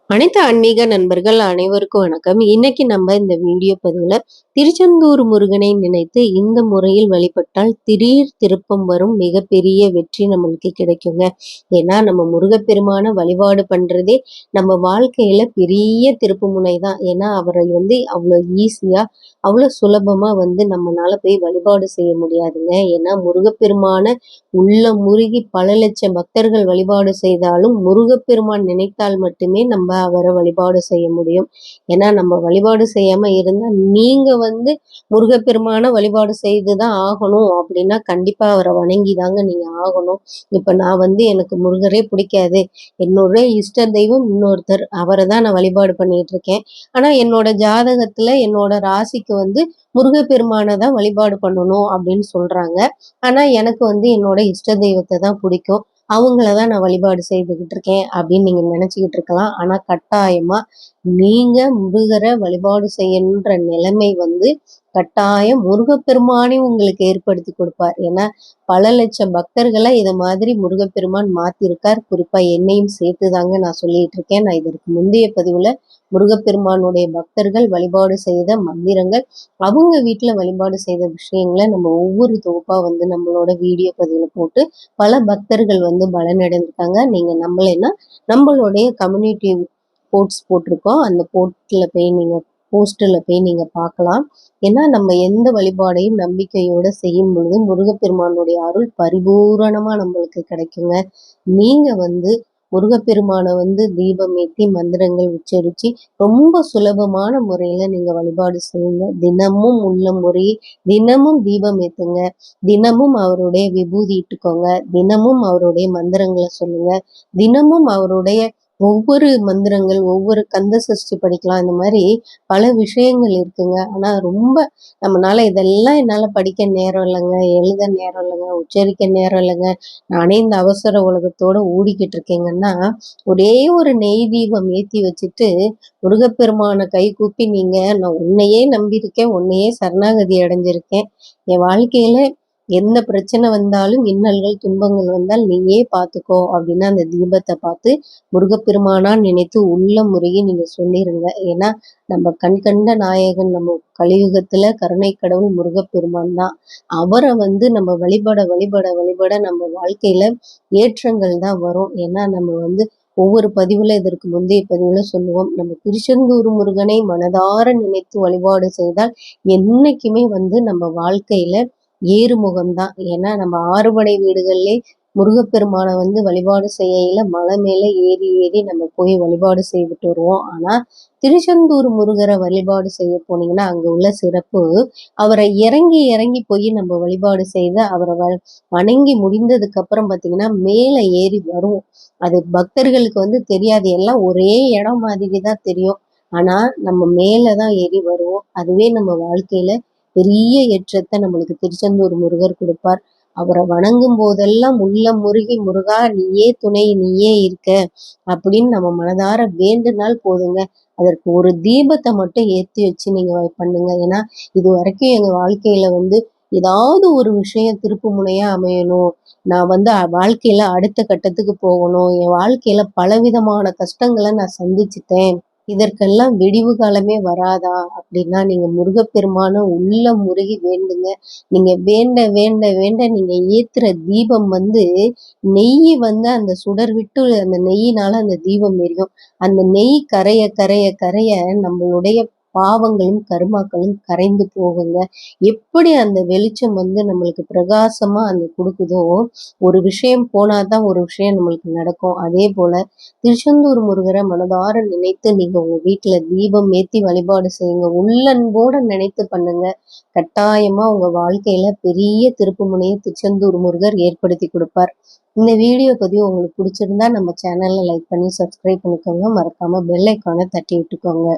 அனைத்து ஆன்மீக நண்பர்கள் அனைவருக்கும் வணக்கம். இன்னைக்கு நம்ம இந்த வீடியோ பதிவுல திருச்செந்தூர் முருகனை நினைத்து இந்த முறையில் வழிபட்டால் திடீர் திருப்பம் வரும், மிகப்பெரிய வெற்றி நம்மளுக்கு கிடைக்குங்க. ஏன்னா நம்ம முருகப்பெருமான வழிபாடு பண்றதே நம்ம வாழ்க்கையில பெரிய திருப்பு முனை தான். ஏன்னா அவரை அவ்வளோ ஈஸியா அவ்வளோ சுலபமா நம்மனால போய் வழிபாடு செய்ய முடியாதுங்க. ஏன்னா முருகப்பெருமான உள்ள முருகி பல லட்சம் பக்தர்கள் வழிபாடு செய்தாலும் முருகப்பெருமான் நினைத்தால் மட்டுமே நம்ம அவரை வழிபாடு செய்ய முடியும். ஏன்னா நம்ம வழிபாடு செய்யாம இருந்தா நீங்க முருகப்பெருமான வழிபாடு செய்துதான் ஆகணும் அப்படின்னா கண்டிப்பா அவரை வணங்கி தாங்க நீங்க ஆகணும். இப்ப நான் எனக்கு முருகரே பிடிக்காது, என்னோட இஷ்ட தெய்வம் இன்னொருத்தர், அவரை தான் நான் வழிபாடு பண்ணிட்டு இருக்கேன். ஆனா என்னோட ஜாதகத்துல என்னோட ராசிக்கு முருகப்பெருமானை தான் வழிபாடு பண்ணணும் அப்படின்னு சொல்றாங்க. ஆனா எனக்கு என்னோட இஷ்ட தெய்வத்தை தான் பிடிக்கும், அவங்களதான் நான் வழிபாடு செய்துகிட்டு இருக்கேன் அப்படின்னு நீங்க நினைச்சுக்கிட்டு இருக்கலாம். ஆனா கட்டாயமா நீங்க முருகரை வழிபாடு செய்யணுன்ற நிலைமை கட்டாயம் முருகப்பெருமானே உங்களுக்கு ஏற்படுத்தி கொடுப்பார். ஏன்னா பல லட்சம் பக்தர்களை இதை மாதிரி முருகப்பெருமான் மாத்திருக்கார். குறிப்பா என்னையும் சேர்த்துதாங்க நான் சொல்லிட்டு இருக்கேன். நான் இதற்கு முந்தைய பதிவுல முருகப்பெருமானுடைய பக்தர்கள் வழிபாடு செய்த மந்திரங்கள், அவங்க வீட்டுல வழிபாடு செய்த விஷயங்களை நம்ம ஒவ்வொரு தொகுப்பா நம்மளோட வீடியோ பதிவுல போட்டு பல பக்தர்கள் பலனடைந்திருக்காங்க. நீங்க நம்மளேன்னா நம்மளுடைய கம்யூனிட்டி போஸ்ட் போட்டிருக்கோம், அந்த போஸ்ட்ல போய் நீங்க பார்க்கலாம். ஏன்னா நம்ம எந்த வழிபாடையும் நம்பிக்கையோட செய்யும் பொழுது முருகப்பெருமானுடைய அருள் பரிபூரணமா நம்மளுக்கு கிடைக்குங்க. நீங்க முருகப்பெருமானை தீபம் ஏற்றி மந்திரங்கள் உச்சரிச்சு ரொம்ப சுலபமான முறையில நீங்க வழிபாடு செய்யுங்க. தினமும் உள்ள முறை, தினமும் தீபம் ஏத்துங்க, தினமும் அவருடைய விபூதி இட்டுக்கோங்க, தினமும் அவருடைய மந்திரங்களை சொல்லுங்க, தினமும் அவருடைய ஒவ்வொரு மந்திரங்கள், ஒவ்வொரு கந்த சஷ்டி படிக்கலாம். இந்த மாதிரி பல விஷயங்கள் இருக்குங்க. ஆனா ரொம்ப நம்மளால இதெல்லாம் என்னால படிக்க நேரம் இல்லைங்க, எழுத நேரம் இல்லைங்க, உச்சரிக்க நேரம் இல்லைங்க, நானே இந்த அவசர உலகத்தோட ஓடிக்கிட்டு இருக்கேங்கன்னா ஒரே ஒரு நெய் தீபம் ஏத்தி வச்சுட்டு முருகப்பெருமான கை கூப்பி நீங்க, நான் உன்னையே நம்பியிருக்கேன், உன்னையே சரணாகதி அடைஞ்சிருக்கேன், என் வாழ்க்கையில எந்த பிரச்சனை வந்தாலும் இன்னல்கள் துன்பங்கள் வந்தால் நீயே பார்த்துக்கோ அப்படின்னா அந்த தீபத்தை பார்த்து முருகப்பெருமானா நினைத்து உள்ள முறையை நீங்க சொல்லிருங்க. ஏன்னா நம்ம கண் கண்ட நாயகன், நம்ம கலியுகத்துல கருணை கடவுள் முருகப்பெருமான் தான். அவரை நம்ம வழிபட வழிபட வழிபட நம்ம வாழ்க்கையில ஏற்றங்கள் தான் வரும். ஏன்னா நம்ம ஒவ்வொரு பதிவுல இதற்கு முந்தைய பதிவுல சொல்லுவோம், நம்ம திருச்செந்தூர் முருகனை மனதார நினைத்து வழிபாடு செய்தால் என்னைக்குமே நம்ம வாழ்க்கையில ஏறுமுகம்தான். ஏன்னா நம்ம ஆறுபடை வீடுகள்லே முருகப்பெருமானை வழிபாடு செய்யல மலை மேல ஏறி ஏறி நம்ம போய் வழிபாடு செய்துட்டு வருவோம். ஆனா திருச்செந்தூர் முருகரை வழிபாடு செய்ய போனீங்கன்னா அங்க உள்ள சிறப்பு, அவரை இறங்கி இறங்கி போய் நம்ம வழிபாடு செய்து அவரை வணங்கி முடிந்ததுக்கு அப்புறம் பாத்தீங்கன்னா மேல ஏறி வரும். அது பக்தர்களுக்கு தெரியாது, எல்லாம் ஒரே இடம் மாதிரி தான் தெரியும். ஆனா நம்ம மேலதான் ஏறி வருவோம். அதுவே நம்ம வாழ்க்கையில பெரிய ஏற்றத்தை நம்மளுக்கு திருச்செந்தூர் முருகர் கொடுப்பார். அவரை வணங்கும் போதெல்லாம் உள்ள முருகி, முருகா நீயே துணை, நீயே இருக்க அப்படின்னு நம்ம மனதார வேண்டுனால் போதுங்க. அதற்கு ஒரு தீபத்தை மட்டும் ஏற்றி வச்சு நீங்க பண்ணுங்க. ஏன்னா இது வரைக்கும் எங்க வாழ்க்கையில ஏதாவது ஒரு விஷயம் திருப்பு முனையா அமையணும், நான் வாழ்க்கையில அடுத்த கட்டத்துக்கு போகணும், என் வாழ்க்கையில பலவிதமான கஷ்டங்களை நான் சந்திச்சுட்டேன், இதற்கெல்லாம் விடிவு காலமே வராதா அப்படின்னா நீங்க முருகப்பெருமான உள்ள முருகி வேண்டுங்க. நீங்க வேண்ட வேண்ட வேண்ட நீங்க ஏத்துற தீபம் நெய் அந்த சுடர் விட்டு அந்த நெய்யினால அந்த தீபம் எரியும். அந்த நெய் கரைய கரைய கரைய நம்மளுடைய பாவங்களும் கருமாக்களும் கரைந்து போகுங்க. எப்படி அந்த வெளிச்சம் நம்மளுக்கு பிரகாசமா அந்த கொடுக்குதோ, ஒரு விஷயம் போனாதான் ஒரு விஷயம் நம்மளுக்கு நடக்கும். அதே போல திருச்செந்தூர் முருகரை மனதார நினைத்து நீங்க உங்க வீட்டுல தீபம் ஏத்தி வழிபாடு செய்யுங்க. உள்ளன்போட நினைத்து பண்ணுங்க. கட்டாயமா உங்க வாழ்க்கையில பெரிய திருப்பு முனையை திருச்செந்தூர் முருகர் ஏற்படுத்தி கொடுப்பார். இந்த வீடியோ பதிவு உங்களுக்கு பிடிச்சிருந்தா நம்ம சேனல்ல லைக் பண்ணி சப்ஸ்கிரைப் பண்ணிக்கோங்க. மறக்காம பெல் ஐக்கானை தட்டி விட்டுக்கோங்க.